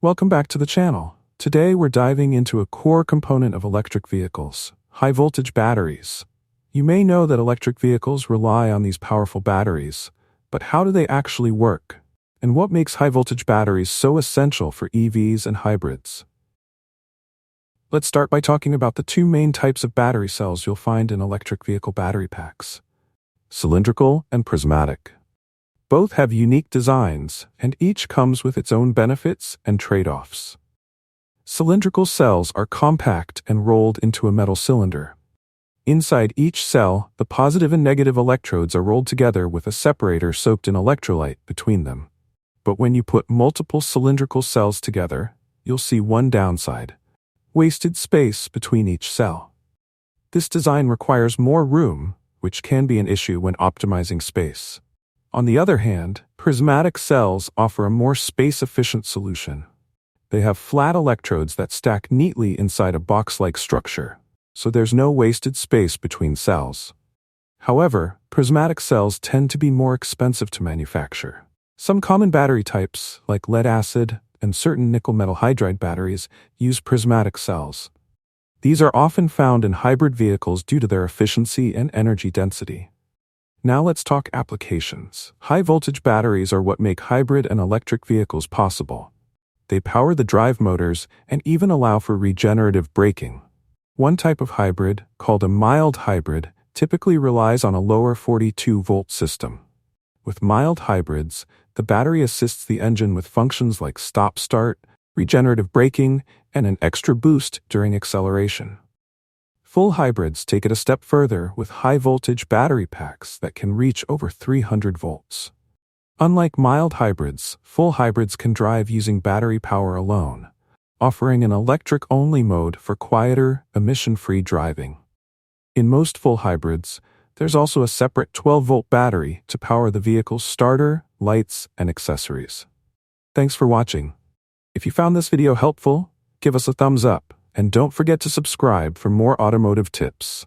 Welcome back to the channel. Today we're diving into a core component of electric vehicles, high-voltage batteries. You may know that electric vehicles rely on these powerful batteries, but how do they actually work? And what makes high-voltage batteries so essential for EVs and hybrids? Let's start by talking about the two main types of battery cells you'll find in electric vehicle battery packs: cylindrical and prismatic. Both have unique designs, and each comes with its own benefits and trade-offs. Cylindrical cells are compact and rolled into a metal cylinder. Inside each cell, the positive and negative electrodes are rolled together with a separator soaked in electrolyte between them. But when you put multiple cylindrical cells together, you'll see one downside: wasted space between each cell. This design requires more room, which can be an issue when optimizing space. On the other hand, prismatic cells offer a more space-efficient solution. They have flat electrodes that stack neatly inside a box-like structure, so there's no wasted space between cells. However, prismatic cells tend to be more expensive to manufacture. Some common battery types, like lead-acid and certain nickel-metal hydride batteries, use prismatic cells. These are often found in hybrid vehicles due to their efficiency and energy density. Now let's talk applications. High-voltage batteries are what make hybrid and electric vehicles possible. They power the drive motors and even allow for regenerative braking. One type of hybrid, called a mild hybrid, typically relies on a lower 42-volt system. With mild hybrids, the battery assists the engine with functions like stop-start, regenerative braking, and an extra boost during acceleration. Full hybrids take it a step further with high-voltage battery packs that can reach over 300 volts. Unlike mild hybrids, full hybrids can drive using battery power alone, offering an electric-only mode for quieter, emission-free driving. In most full hybrids, there's also a separate 12-volt battery to power the vehicle's starter, lights, and accessories. Thanks for watching. If you found this video helpful, give us a thumbs up, and don't forget to subscribe for more automotive tips.